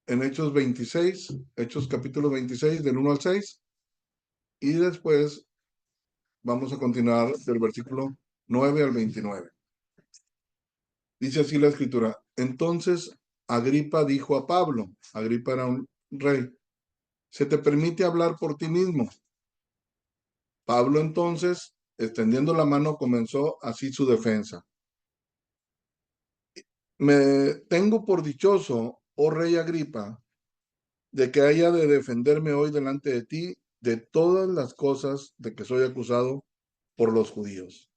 en Hechos 26, Hechos capítulo 26, del 1 al 6, y después vamos a continuar del versículo 9 al 29. Dice así la escritura. Entonces Agripa dijo a Pablo, Agripa era un rey, ¿se te permite hablar por ti mismo? Pablo entonces, extendiendo la mano, comenzó así su defensa. Me tengo por dichoso, oh rey Agripa, de que haya de defenderme hoy delante de ti de todas las cosas de que soy acusado por los judíos.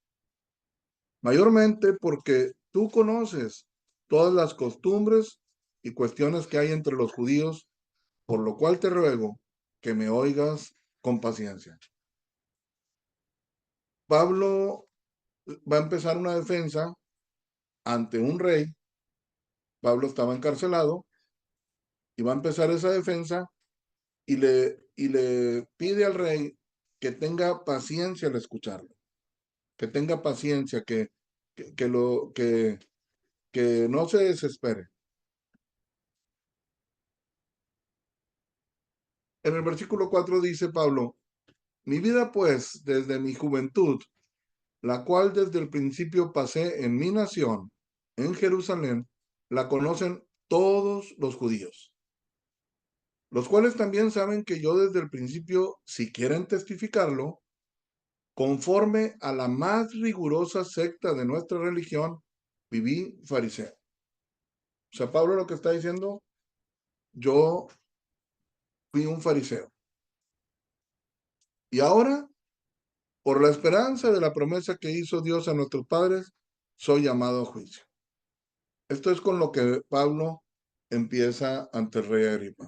Mayormente porque tú conoces todas las costumbres y cuestiones que hay entre los judíos, por lo cual te ruego que me oigas con paciencia. Pablo va a empezar una defensa ante un rey. Pablo estaba encarcelado y va a empezar esa defensa y le pide al rey que tenga paciencia al escucharlo, que tenga paciencia, que no se desespere. En el versículo 4 dice Pablo, mi vida pues desde mi juventud, la cual desde el principio pasé en mi nación, en Jerusalén, la conocen todos los judíos, los cuales también saben que yo desde el principio, si quieren testificarlo, conforme a la más rigurosa secta de nuestra religión, viví fariseo. O sea, Pablo lo que está diciendo, yo fui un fariseo. Y ahora, por la esperanza de la promesa que hizo Dios a nuestros padres, soy llamado a juicio. Esto es con lo que Pablo empieza ante el rey Agripa.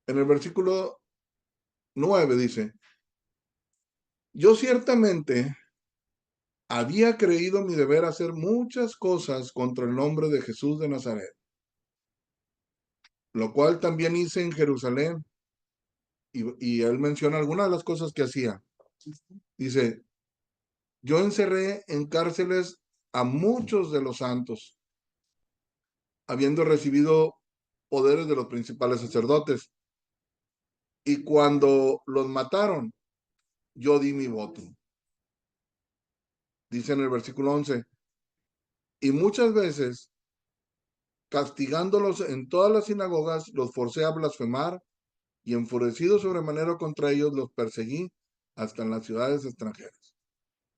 En el versículo 9 dice, yo ciertamente había creído mi deber hacer muchas cosas contra el nombre de Jesús de Nazaret, lo cual también hice en Jerusalén. Y él menciona algunas de las cosas que hacía. Dice, yo encerré en cárceles a muchos de los santos, habiendo recibido poderes de los principales sacerdotes. Y cuando los mataron, yo di mi voto. Dice en el versículo 11, y muchas veces, castigándolos en todas las sinagogas, los forcé a blasfemar y enfurecido sobremanera contra ellos, los perseguí hasta en las ciudades extranjeras.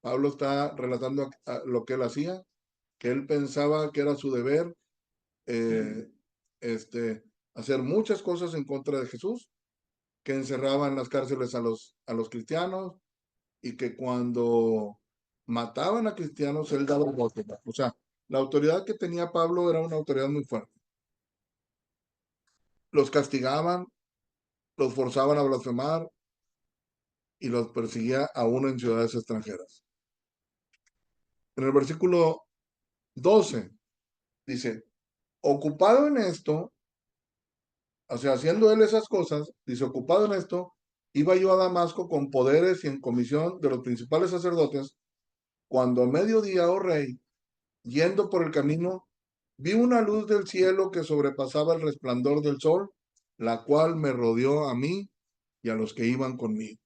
Pablo está relatando lo que él hacía, que él pensaba que era su deber eh, hacer muchas cosas en contra de Jesús, que encerraba en las cárceles a los cristianos y que cuando mataban a cristianos él daba el voto. O sea, la autoridad que tenía Pablo era una autoridad muy fuerte. Los castigaban, los forzaban a blasfemar y los perseguía aún en ciudades extranjeras. En el versículo 12 dice, ocupado en esto, o sea, haciendo él esas cosas, dice, ocupado en esto, iba yo a Damasco con poderes y en comisión de los principales sacerdotes, cuando a mediodía, oh rey, yendo por el camino, vi una luz del cielo que sobrepasaba el resplandor del sol, la cual me rodeó a mí y a los que iban conmigo.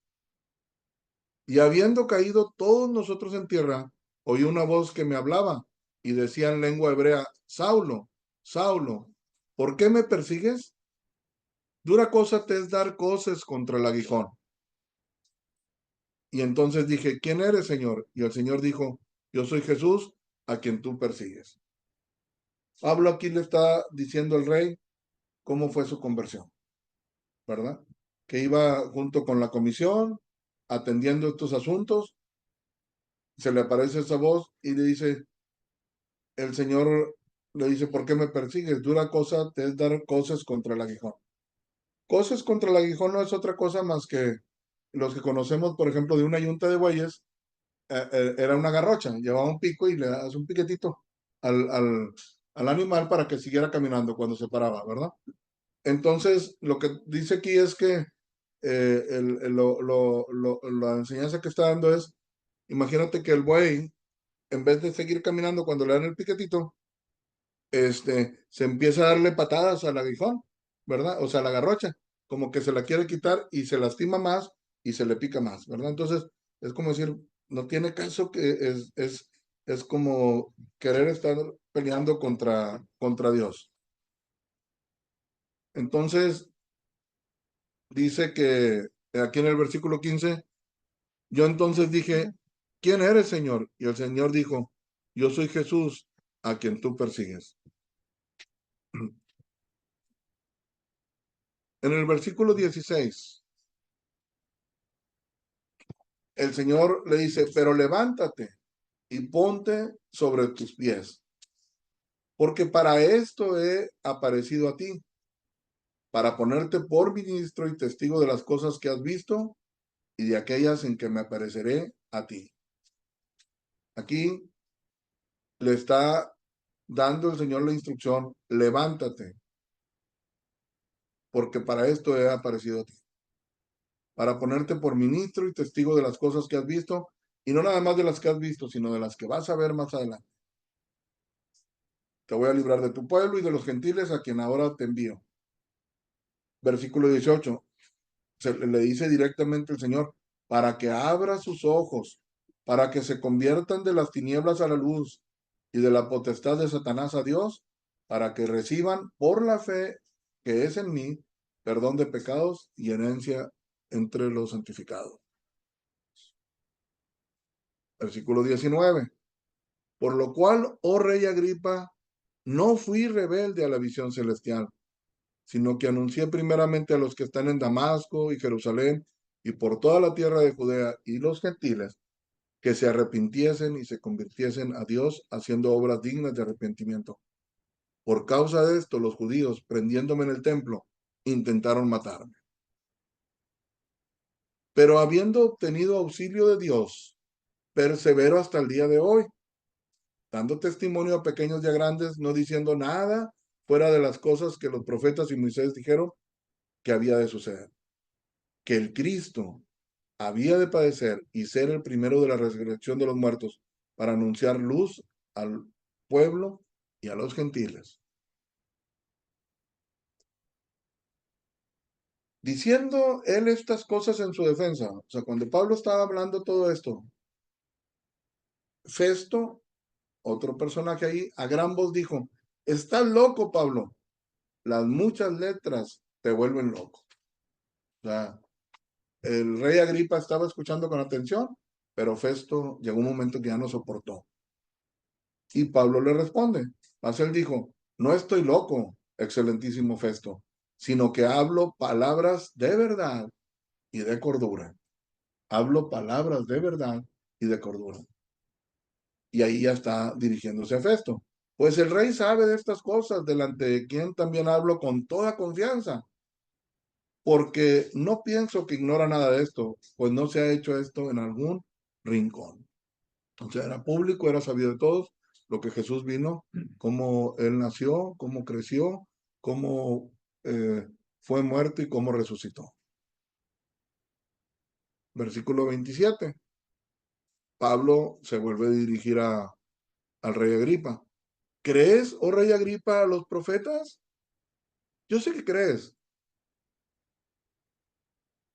Y habiendo caído todos nosotros en tierra, oí una voz que me hablaba y decía en lengua hebrea, Saulo, Saulo, ¿por qué me persigues? Dura cosa te es dar coces contra el aguijón. Y entonces dije, ¿quién eres, Señor? Y el Señor dijo, yo soy Jesús, a quien tú persigues. Pablo aquí le está diciendo al rey cómo fue su conversión, ¿verdad? Que iba junto con la comisión, atendiendo estos asuntos, se le aparece esa voz y le dice, el Señor le dice, ¿por qué me persigues? Dura cosa te es dar cosas contra el aguijón. Cosas contra el aguijón no es otra cosa más que los que conocemos, por ejemplo, de una yunta de bueyes, era una garrocha, llevaba un pico y le das un piquetito al animal para que siguiera caminando cuando se paraba, ¿verdad? Entonces, lo que dice aquí es que la enseñanza que está dando es, imagínate que el buey, en vez de seguir caminando cuando le dan el piquetito, se empieza a darle patadas al aguijón, ¿verdad? O sea, a la garrocha, como que se la quiere quitar y se lastima más y se le pica más, ¿verdad? Entonces, es como decir, no tiene caso que es como querer estar peleando contra Dios. Entonces, dice que aquí en el versículo 15, yo entonces dije, ¿quién eres, Señor? Y el Señor dijo, yo soy Jesús, a quien tú persigues. En el versículo 16, el Señor le dice, pero levántate y ponte sobre tus pies, porque para esto he aparecido a ti, para ponerte por ministro y testigo de las cosas que has visto y de aquellas en que me apareceré a ti. Aquí le está dando el Señor la instrucción, levántate, porque para esto he aparecido a ti, para ponerte por ministro y testigo de las cosas que has visto, y no nada más de las que has visto, sino de las que vas a ver más adelante. Te voy a librar de tu pueblo y de los gentiles a quien ahora te envío. Versículo 18, le dice directamente el Señor, para que abra sus ojos, para que se conviertan de las tinieblas a la luz y de la potestad de Satanás a Dios, para que reciban por la fe que es en mí perdón de pecados y herencia entre los santificados. Versículo 19, por lo cual, oh rey Agripa, no fui rebelde a la visión celestial, sino que anuncié primeramente a los que están en Damasco y Jerusalén y por toda la tierra de Judea y los gentiles, que se arrepintiesen y se convirtiesen a Dios haciendo obras dignas de arrepentimiento. Por causa de esto, los judíos, prendiéndome en el templo, intentaron matarme. Pero habiendo obtenido auxilio de Dios, persevero hasta el día de hoy, dando testimonio a pequeños y a grandes, no diciendo nada fuera de las cosas que los profetas y Moisés dijeron que había de suceder. Que el Cristo había de padecer y ser el primero de la resurrección de los muertos para anunciar luz al pueblo y a los gentiles. Diciendo él estas cosas en su defensa, o sea, cuando Pablo estaba hablando todo esto, Festo, otro personaje ahí, a gran voz dijo, estás loco, Pablo, las muchas letras te vuelven loco. O sea, el rey Agripa estaba escuchando con atención, pero Festo llegó un momento que ya no soportó. Y Pablo le responde, mas él dijo, no estoy loco, excelentísimo Festo, sino que hablo palabras de verdad y de cordura. Hablo palabras de verdad y de cordura. Y ahí ya está dirigiéndose a Festo. Pues el rey sabe de estas cosas, delante de quien también hablo con toda confianza, porque no pienso que ignora nada de esto, pues no se ha hecho esto en algún rincón. O sea, era público, era sabido de todos lo que Jesús vino, cómo él nació, cómo creció, cómo fue muerto y cómo resucitó. Versículo 27. Pablo se vuelve a dirigir al rey Agripa. ¿Crees, oh rey Agripa, a los profetas? Yo sé que crees.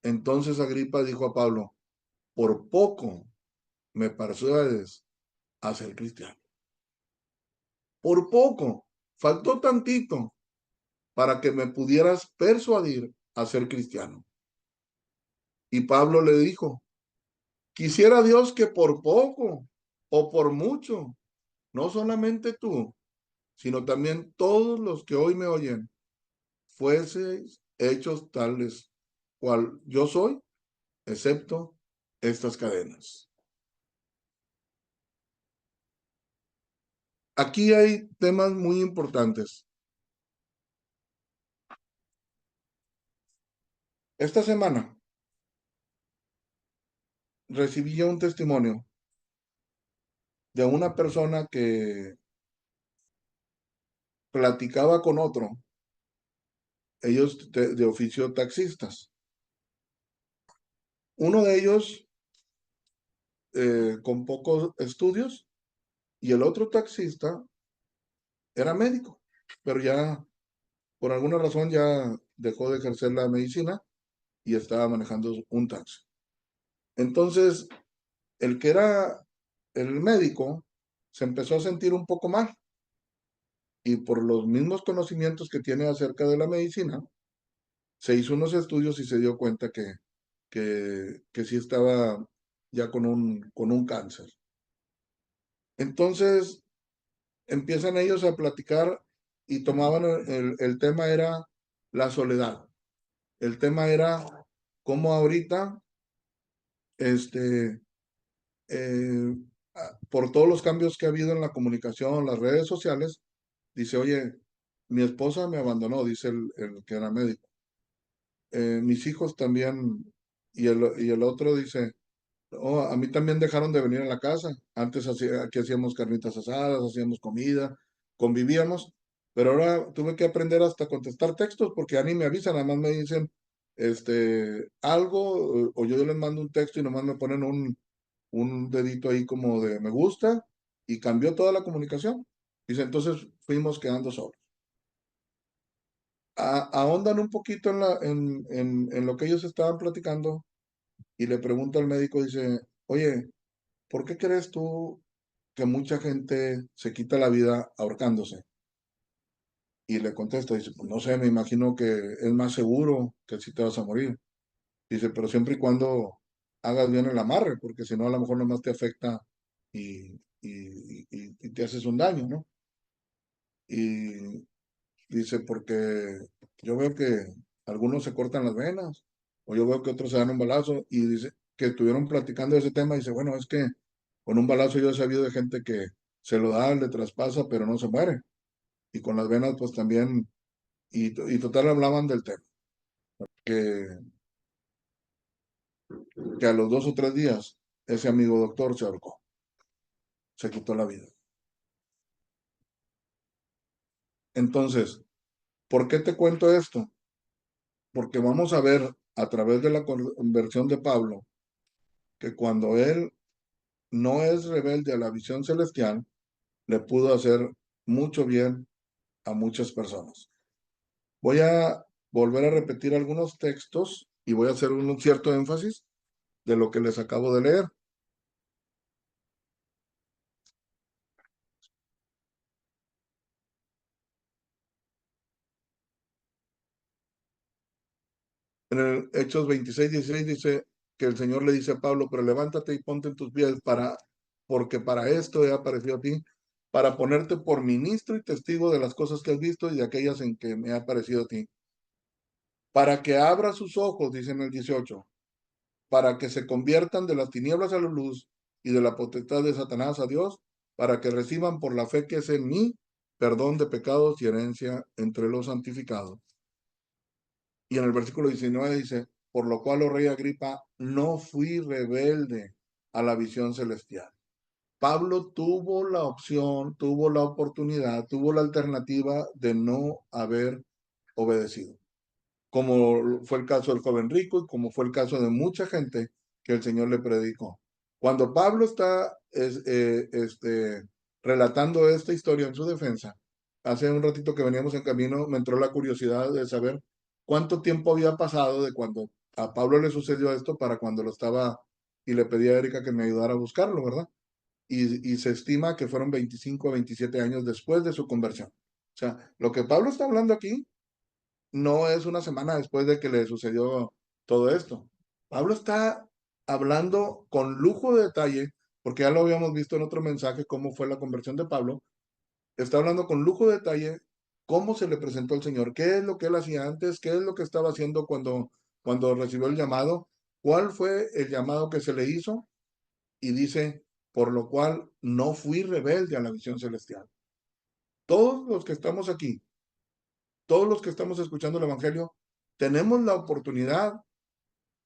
Entonces Agripa dijo a Pablo, por poco me persuades a ser cristiano. Por poco, faltó tantito para que me pudieras persuadir a ser cristiano. Y Pablo le dijo, quisiera Dios que por poco o por mucho, no solamente tú, sino también todos los que hoy me oyen, fueseis hechos tales cual yo soy, excepto estas cadenas. Aquí hay temas muy importantes. Esta semana recibí un testimonio de una persona que platicaba con otro, ellos de oficio taxistas. Uno de ellos con pocos estudios y el otro taxista era médico, pero ya por alguna razón ya dejó de ejercer la medicina y estaba manejando un taxi. Entonces, el que era el médico se empezó a sentir un poco mal y por los mismos conocimientos que tiene acerca de la medicina, se hizo unos estudios y se dio cuenta que sí estaba ya con un cáncer. Entonces empiezan ellos a platicar y tomaban el tema era la soledad. El tema era cómo ahorita, este, eh, por todos los cambios que ha habido en la comunicación, las redes sociales, dice, oye, mi esposa me abandonó, dice el que era médico. Mis hijos también, y el otro dice, oh, a mí también dejaron de venir a la casa. Antes aquí hacíamos carnitas asadas, hacíamos comida, convivíamos, pero ahora tuve que aprender hasta contestar textos porque ya ni me avisan, nada más me dicen algo, o yo les mando un texto y nomás me ponen un dedito ahí como de me gusta y cambió toda la comunicación. Dice, entonces fuimos quedando solos. Ahondan un poquito en lo que ellos estaban platicando y le pregunta al médico, dice, oye, ¿por qué crees tú que mucha gente se quita la vida ahorcándose? Y le contesta, dice, pues no sé, me imagino que es más seguro que si te vas a morir. Dice, pero siempre y cuando hagas bien el amarre, porque si no a lo mejor nomás te afecta y te haces un daño, ¿no? Y dice, porque yo veo que algunos se cortan las venas, o yo veo que otros se dan un balazo, y dice que estuvieron platicando de ese tema, y dice, bueno, es que con un balazo yo he sabido de gente que se lo da, le traspasa, pero no se muere. Y con las venas, pues también, y total hablaban del tema, que, que a los 2 o 3 días ese amigo doctor se ahorcó, se quitó la vida. Entonces, ¿por qué te cuento esto? Porque vamos a ver a través de la conversión de Pablo que cuando él no es rebelde a la visión celestial, le pudo hacer mucho bien a muchas personas. Voy a volver a repetir algunos textos y voy a hacer un cierto énfasis de lo que les acabo de leer. En el Hechos 26:16 dice que el Señor le dice a Pablo, pero levántate y ponte en tus pies porque para esto he aparecido a ti, para ponerte por ministro y testigo de las cosas que has visto y de aquellas en que me ha aparecido a ti. Para que abra sus ojos, dice en el 18, para que se conviertan de las tinieblas a la luz y de la potestad de Satanás a Dios, para que reciban por la fe que es en mí perdón de pecados y herencia entre los santificados. Y en el versículo 19 dice, por lo cual, oh rey Agripa, no fui rebelde a la visión celestial. Pablo tuvo la opción, tuvo la oportunidad, tuvo la alternativa de no haber obedecido, como fue el caso del joven rico y como fue el caso de mucha gente que el Señor le predicó. Cuando Pablo está relatando esta historia en su defensa, hace un ratito que veníamos en camino, me entró la curiosidad de saber cuánto tiempo había pasado de cuando a Pablo le sucedió esto para cuando lo estaba y le pedí a Erika que me ayudara a buscarlo, ¿verdad? Y se estima que fueron 25 a 27 años después de su conversión. O sea, lo que Pablo está hablando aquí no es una semana después de que le sucedió todo esto. Pablo está hablando con lujo de detalle, porque ya lo habíamos visto en otro mensaje, cómo fue la conversión de Pablo. Está hablando con lujo de detalle cómo se le presentó al Señor, qué es lo que él hacía antes, qué es lo que estaba haciendo cuando recibió el llamado, cuál fue el llamado que se le hizo, y dice, por lo cual no fui rebelde a la visión celestial. Todos los que estamos aquí, todos los que estamos escuchando el Evangelio, tenemos la oportunidad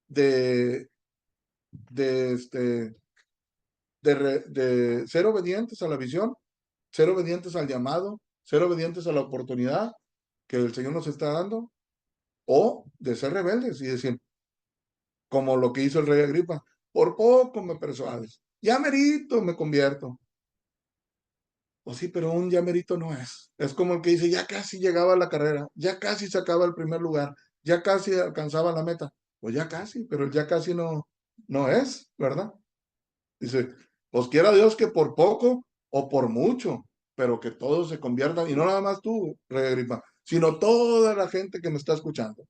de, de, este, de ser obedientes a la visión, ser obedientes al llamado, ser obedientes a la oportunidad que el Señor nos está dando, o de ser rebeldes y decir, como lo que hizo el rey Agripa, por poco me persuades, ya merito me convierto. O sí, pero un ya merito no es. Es como el que dice, ya casi llegaba a la carrera, ya casi sacaba el primer lugar, ya casi alcanzaba la meta. Pues ya casi, pero el ya casi no es, ¿verdad? Dice, pues quiera Dios que por poco o por mucho, pero que todos se conviertan, y no nada más tú, Rey Agripa, sino toda la gente que me está escuchando,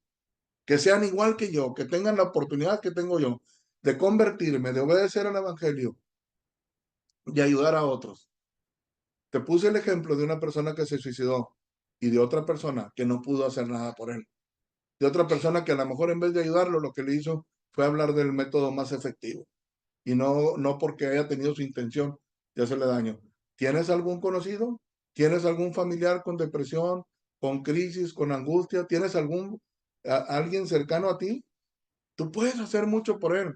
que sean igual que yo, que tengan la oportunidad que tengo yo de convertirme, de obedecer al Evangelio y ayudar a otros. Te puse el ejemplo de una persona que se suicidó y de otra persona que no pudo hacer nada por él. De otra persona que a lo mejor en vez de ayudarlo, lo que le hizo fue hablar del método más efectivo. Y no porque haya tenido su intención de hacerle daño. ¿Tienes algún conocido? ¿Tienes algún familiar con depresión, con crisis, con angustia? ¿Tienes alguien cercano a ti? Tú puedes hacer mucho por él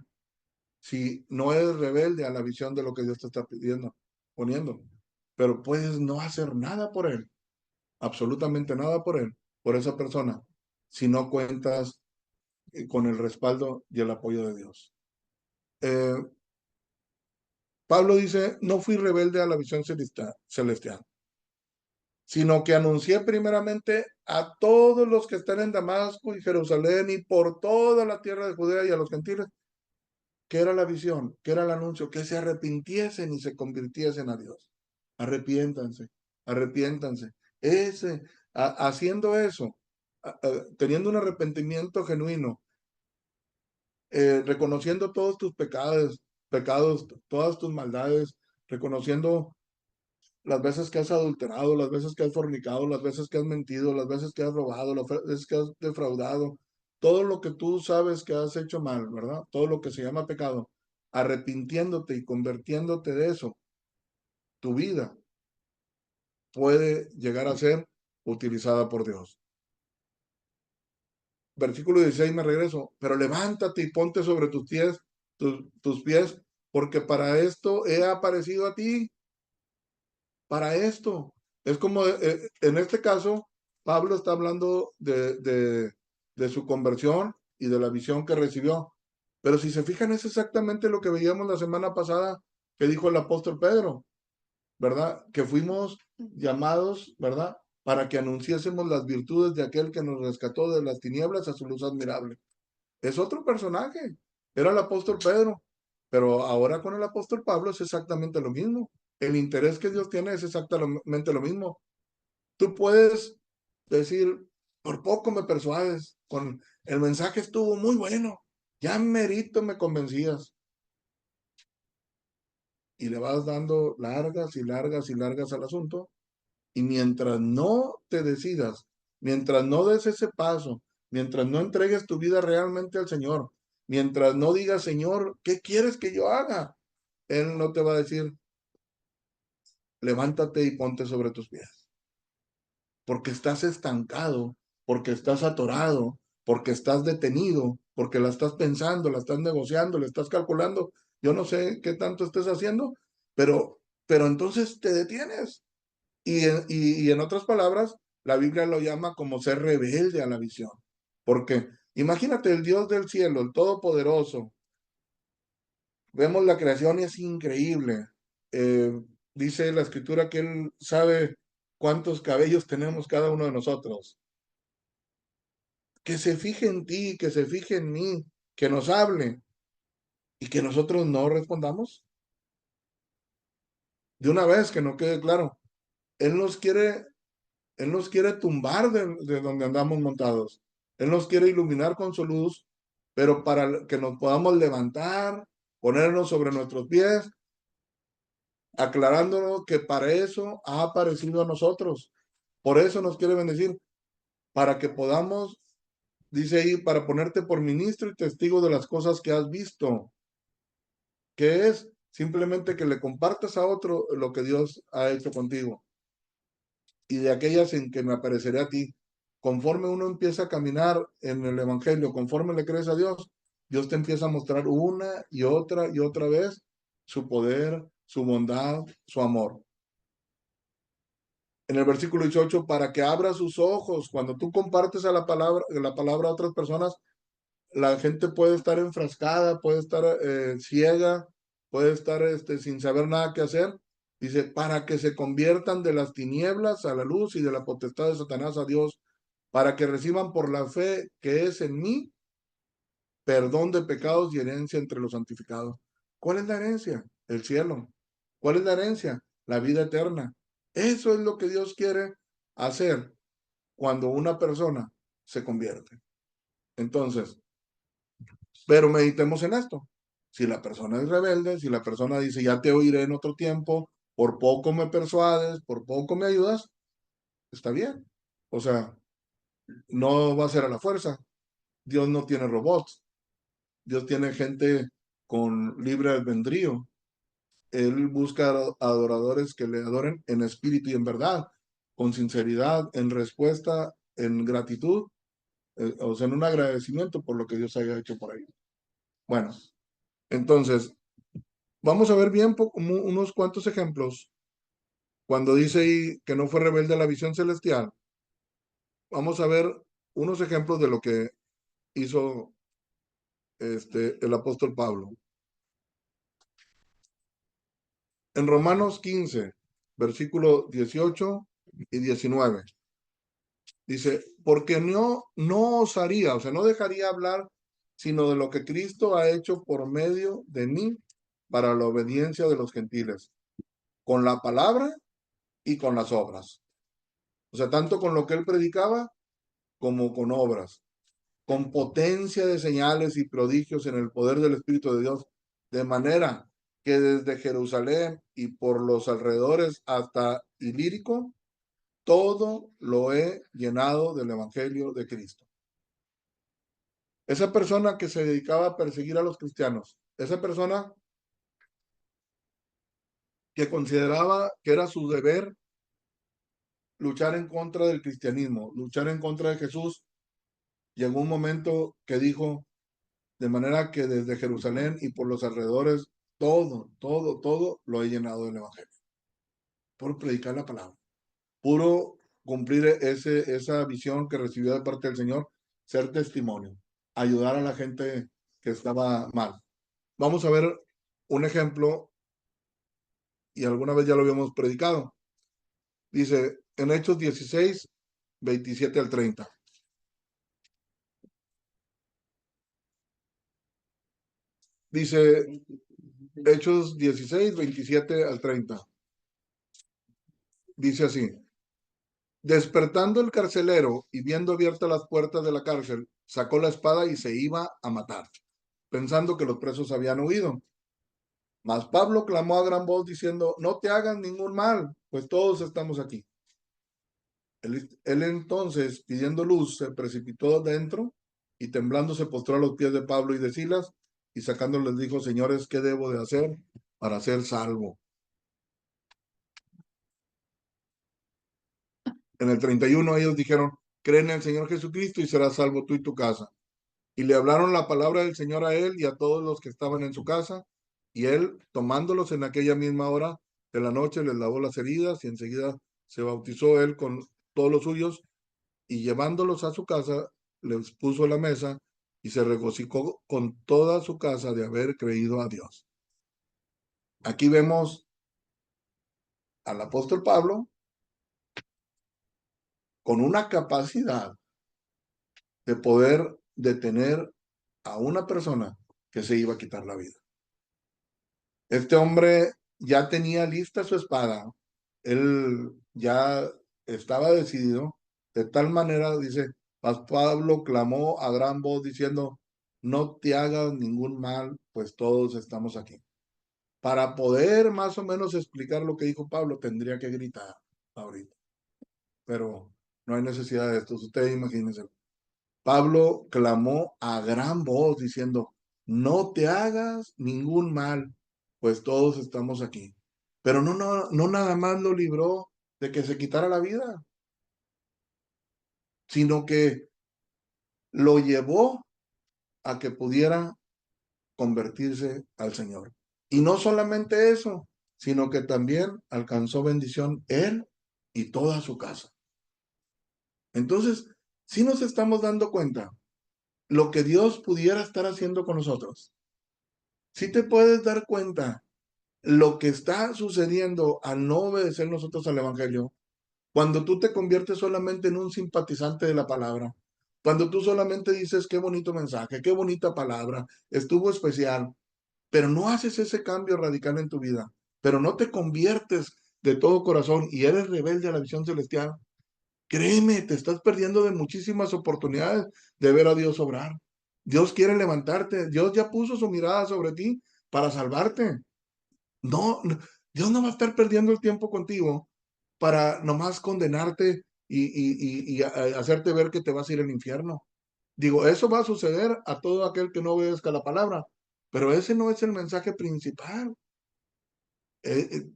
si no eres rebelde a la visión de lo que Dios te está pidiendo, poniendo. Pero puedes no hacer nada por él, absolutamente nada por él, por esa persona, si no cuentas con el respaldo y el apoyo de Dios. Eh, Pablo dice, no fui rebelde a la visión celestial, sino que anuncié primeramente a todos los que están en Damasco y Jerusalén y por toda la tierra de Judea y a los gentiles, que era la visión, que era el anuncio, que se arrepintiesen y se convirtiesen a Dios. Arrepiéntanse, arrepiéntanse. Haciendo eso, teniendo un arrepentimiento genuino, reconociendo todos tus pecados, todas tus maldades, reconociendo las veces que has adulterado, las veces que has fornicado, las veces que has mentido, las veces que has robado, las veces que has defraudado, todo lo que tú sabes que has hecho mal, ¿verdad? Todo lo que se llama pecado, arrepintiéndote y convirtiéndote de eso, tu vida puede llegar a ser utilizada por Dios. Versículo 16, me regreso, pero levántate y ponte sobre tus pies, porque para esto he aparecido a ti, para esto. Es como, en este caso, Pablo está hablando de su conversión y de la visión que recibió. Pero si se fijan, es exactamente lo que veíamos la semana pasada que dijo el apóstol Pedro, ¿verdad? Que fuimos llamados, ¿verdad? Para que anunciásemos las virtudes de aquel que nos rescató de las tinieblas a su luz admirable. Es otro personaje, era el apóstol Pedro, pero ahora con el apóstol Pablo es exactamente lo mismo. El interés que Dios tiene es exactamente lo mismo. Tú puedes decir, por poco me persuades, con el mensaje estuvo muy bueno, ya merito me convencías. Y le vas dando largas y largas y largas al asunto. Y mientras no te decidas, mientras no des ese paso, mientras no entregues tu vida realmente al Señor, mientras no digas, Señor, ¿qué quieres que yo haga? Él no te va a decir, levántate y ponte sobre tus pies, porque estás estancado, porque estás atorado, porque estás detenido, porque la estás pensando, la estás negociando, le estás calculando. Yo no sé qué tanto estés haciendo, pero entonces te detienes. Y en otras palabras, la Biblia lo llama como ser rebelde a la visión. Porque imagínate el Dios del cielo, el Todopoderoso. Vemos la creación y es increíble. Eh, Dice la escritura que Él sabe cuántos cabellos tenemos cada uno de nosotros. Que se fije en ti, que se fije en mí, que nos hable y que nosotros no respondamos. De una vez, que no quede claro. Él nos quiere Él nos quiere tumbar de donde andamos montados. Él nos quiere iluminar con su luz, pero para que nos podamos levantar, ponernos sobre nuestros pies, aclarándonos que para eso ha aparecido a nosotros. Por eso nos quiere bendecir, para que podamos, dice ahí, para ponerte por ministro y testigo de las cosas que has visto, que es simplemente que le compartas a otro lo que Dios ha hecho contigo. Y de aquellas en que me apareceré a ti. Conforme uno empieza a caminar en el Evangelio, conforme le crees a Dios, Dios te empieza a mostrar una y otra vez su poder, su bondad, su amor. En el versículo 18, para que abra sus ojos, cuando tú compartes la palabra a otras personas, la gente puede estar enfrascada, puede estar ciega, puede estar sin saber nada que hacer. Dice, para que se conviertan de las tinieblas a la luz y de la potestad de Satanás a Dios, para que reciban por la fe que es en mí perdón de pecados y herencia entre los santificados. ¿Cuál es la herencia? El cielo. ¿Cuál es la herencia? La vida eterna. Eso es lo que Dios quiere hacer cuando una persona se convierte. Entonces, pero meditemos en esto. Si la persona es rebelde, si la persona dice, ya te oiré en otro tiempo, por poco me persuades, por poco me ayudas, está bien. O sea, no va a ser a la fuerza. Dios no tiene robots. Dios tiene gente con libre albedrío. Él busca adoradores que le adoren en espíritu y en verdad, con sinceridad, en respuesta, en gratitud, o sea, en un agradecimiento por lo que Dios haya hecho por ellos. Bueno, entonces, vamos a ver bien unos cuantos ejemplos. Cuando dice ahí que no fue rebelde a la visión celestial, vamos a ver unos ejemplos de lo que hizo el apóstol Pablo. En Romanos 15, versículo 18 y 19. Dice, porque no osaría, o sea, no dejaría hablar, sino de lo que Cristo ha hecho por medio de mí para la obediencia de los gentiles, con la palabra y con las obras. O sea, tanto con lo que él predicaba como con obras, con potencia de señales y prodigios en el poder del Espíritu de Dios, de manera que desde Jerusalén y por los alrededores hasta Ilírico, todo lo he llenado del Evangelio de Cristo. Esa persona que se dedicaba a perseguir a los cristianos, esa persona que consideraba que era su deber luchar en contra del cristianismo, luchar en contra de Jesús, llegó un momento que dijo, de manera que desde Jerusalén y por los alrededores, todo lo he llenado del Evangelio. Por predicar la palabra, puro cumplir esa visión que recibió de parte del Señor, ser testimonio, ayudar a la gente que estaba mal. Vamos a ver un ejemplo, y alguna vez ya lo habíamos predicado. Dice en Hechos 16, 27 al 30. Dice Hechos 16, 27 al 30. Dice así. Despertando el carcelero y viendo abiertas las puertas de la cárcel, sacó la espada y se iba a matar, pensando que los presos habían huido. Mas Pablo clamó a gran voz diciendo, no te hagan ningún mal, pues todos estamos aquí. Él entonces, pidiendo luz, se precipitó dentro y temblando se postró a los pies de Pablo y de Silas y sacándoles dijo, señores, ¿qué debo de hacer para ser salvo? En el 31 ellos dijeron, cree en el Señor Jesucristo y serás salvo tú y tu casa. Y le hablaron la palabra del Señor a él y a todos los que estaban en su casa. Y él, tomándolos en aquella misma hora de la noche, les lavó las heridas y enseguida se bautizó él con todos los suyos y llevándolos a su casa, les puso la mesa y se regocijó con toda su casa de haber creído a Dios. Aquí vemos al apóstol Pablo con una capacidad de poder detener a una persona que se iba a quitar la vida. Este hombre ya tenía lista su espada, él ya estaba decidido, de tal manera, dice, mas Pablo clamó a gran voz diciendo, no te hagas ningún mal, pues todos estamos aquí. Para poder más o menos explicar lo que dijo Pablo, tendría que gritar ahorita, pero no hay necesidad de esto, ustedes imagínense. Pablo clamó a gran voz diciendo, no te hagas ningún mal, pues todos estamos aquí. Pero no nada más lo libró de que se quitara la vida, sino que lo llevó a que pudiera convertirse al Señor. Y no solamente eso, sino que también alcanzó bendición él y toda su casa. Entonces, si nos estamos dando cuenta lo que Dios pudiera estar haciendo con nosotros. Si te puedes dar cuenta lo que está sucediendo al no obedecer nosotros al Evangelio, cuando tú te conviertes solamente en un simpatizante de la palabra, cuando tú solamente dices qué bonito mensaje, qué bonita palabra, estuvo especial, pero no haces ese cambio radical en tu vida, pero no te conviertes de todo corazón y eres rebelde a la visión celestial, créeme, te estás perdiendo de muchísimas oportunidades de ver a Dios obrar. Dios quiere levantarte, Dios ya puso su mirada sobre ti para salvarte. No, Dios no va a estar perdiendo el tiempo contigo para nomás condenarte y hacerte ver que te vas a ir al infierno. Digo, eso va a suceder a todo aquel que no obedezca la palabra, pero ese no es el mensaje principal.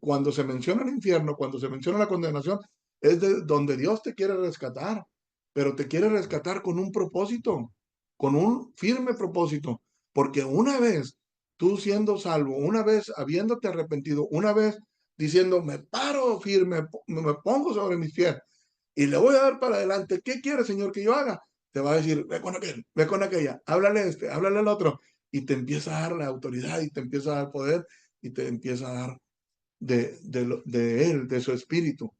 Cuando se menciona el infierno, cuando se menciona la condenación, es de donde Dios te quiere rescatar, pero te quiere rescatar con un propósito, con un firme propósito, porque una vez tú siendo salvo, una vez habiéndote arrepentido, una vez diciendo, me paro firme, me pongo sobre mis pies y le voy a dar para adelante, ¿qué quiere, Señor, que yo haga? Te va a decir, ve con aquel, ve con aquella, háblale a este, háblale al otro, y te empieza a dar la autoridad y te empieza a dar poder y te empieza a dar de él, de su espíritu.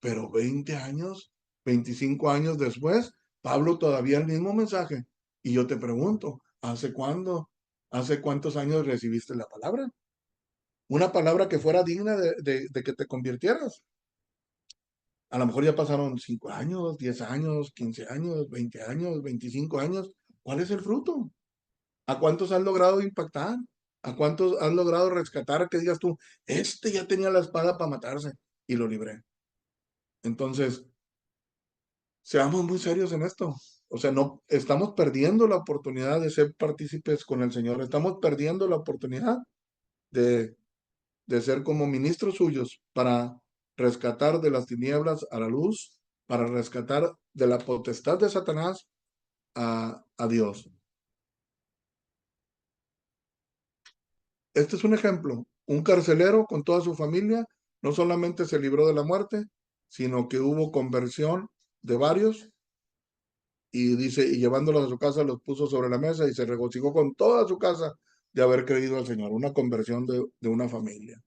Pero 20 años, 25 años después, Pablo todavía el mismo mensaje. Y yo te pregunto, ¿hace cuándo? ¿Hace cuántos años recibiste la palabra? Una palabra que fuera digna de que te convirtieras. A lo mejor ya pasaron 5 años, 10 años, 15 años, 20 años, 25 años. ¿Cuál es el fruto? ¿A cuántos has logrado impactar? ¿A cuántos has logrado rescatar que digas tú, este ya tenía la espada para matarse y lo libré? Entonces, seamos muy serios en esto. O sea, no estamos perdiendo la oportunidad de ser partícipes con el Señor. Estamos perdiendo la oportunidad de, de ser como ministros suyos para rescatar de las tinieblas a la luz, para rescatar de la potestad de Satanás a Dios. Este es un ejemplo. Un carcelero con toda su familia no solamente se libró de la muerte, sino que hubo conversión de varios y dice, y llevándolos a su casa los puso sobre la mesa y se regocijó con toda su casa de haber creído al Señor, una conversión de una familia.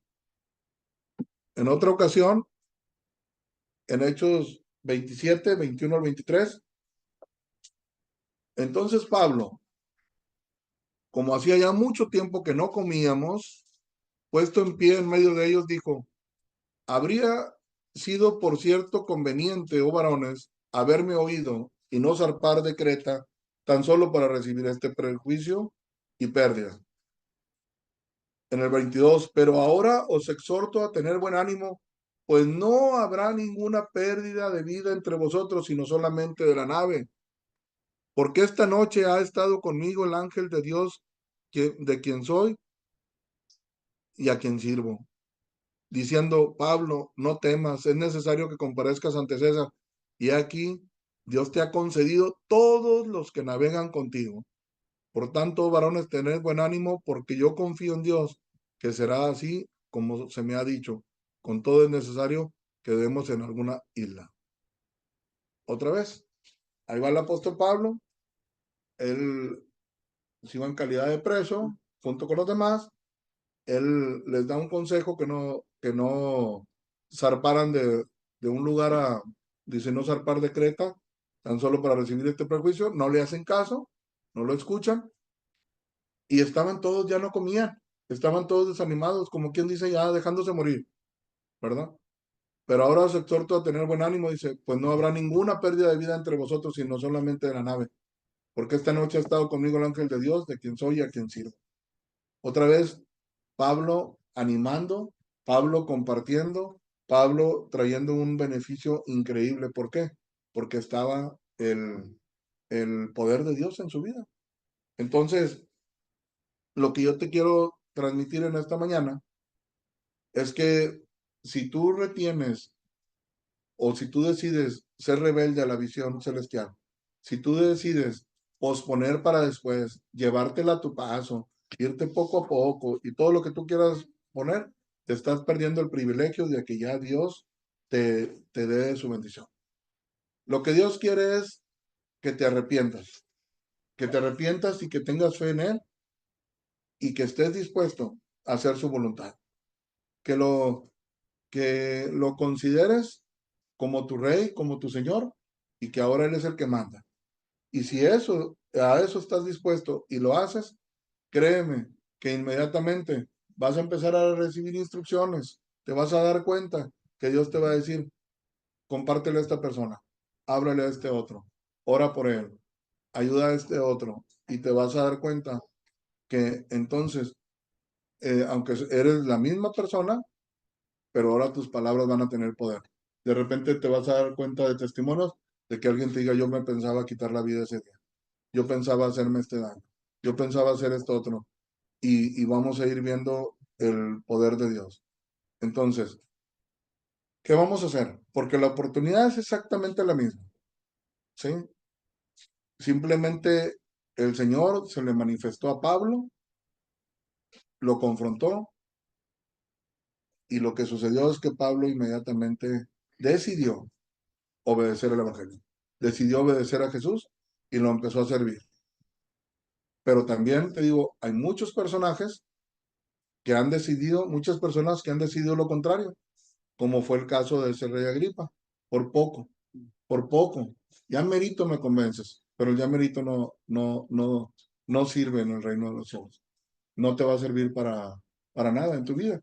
En otra ocasión, en Hechos 27, 21 al 23, entonces Pablo, como hacía ya mucho tiempo que no comíamos, puesto en pie en medio de ellos, dijo, habría sido por cierto conveniente, oh varones, haberme oído y no zarpar de Creta tan solo para recibir este prejuicio y pérdida. En el 22, pero ahora os exhorto a tener buen ánimo, pues no habrá ninguna pérdida de vida entre vosotros, sino solamente de la nave. Porque esta noche ha estado conmigo el ángel de Dios, de quien soy y a quien sirvo, diciendo, Pablo, no temas, es necesario que comparezcas ante César. Y aquí Dios te ha concedido todos los que navegan contigo. Por tanto, varones, tened buen ánimo, porque yo confío en Dios, que será así como se me ha dicho. Con todo es necesario que demos en alguna isla. Otra vez, ahí va el apóstol Pablo, él se iba en calidad de preso, junto con los demás, él les da un consejo que no zarparan de un lugar a, dice, no zarpar de Creta, tan solo para recibir este prejuicio, no le hacen caso, no lo escuchan, y estaban todos, ya no comían, estaban todos desanimados, como quien dice, ya dejándose morir, ¿verdad? Pero ahora os exhorto a tener buen ánimo, dice, pues no habrá ninguna pérdida de vida entre vosotros, sino solamente de la nave, porque esta noche ha estado conmigo el ángel de Dios, de quien soy y a quien sirvo. Otra vez, Pablo animando, Pablo compartiendo, Pablo trayendo un beneficio increíble. ¿Por qué? Porque estaba el poder de Dios en su vida. Entonces, lo que yo te quiero transmitir en esta mañana es que si tú retienes o si tú decides ser rebelde a la visión celestial, si tú decides posponer para después, llevártela a tu paso, irte poco a poco y todo lo que tú quieras poner, te estás perdiendo el privilegio de que ya Dios te dé su bendición. Lo que Dios quiere es que te arrepientas y que tengas fe en Él y que estés dispuesto hacer su voluntad, que que lo consideres como tu rey, como tu señor, y que ahora Él es el que manda. Y si a eso estás dispuesto y lo haces, créeme que inmediatamente vas a empezar a recibir instrucciones, te vas a dar cuenta que Dios te va a decir, compártele a esta persona, háblale a este otro, ora por él, ayuda a este otro, y te vas a dar cuenta que entonces, aunque eres la misma persona, pero ahora tus palabras van a tener poder. De repente te vas a dar cuenta de testimonios de que alguien te diga, yo me pensaba quitar la vida ese día, yo pensaba hacerme este daño, yo pensaba hacer esto otro, y vamos a ir viendo el poder de Dios. Entonces, ¿qué vamos a hacer? Porque la oportunidad es exactamente la misma, ¿sí? Simplemente el Señor se le manifestó a Pablo, lo confrontó, y lo que sucedió es que Pablo inmediatamente decidió obedecer el Evangelio. Decidió obedecer a Jesús y lo empezó a servir. Pero también te digo, hay muchos personajes que han decidido, muchas personas que han decidido lo contrario, como fue el caso de ese rey Agripa, por poco, por poco. Ya merito me convences, pero el ya merito no sirve en el reino de los cielos. No te va a servir para nada en tu vida.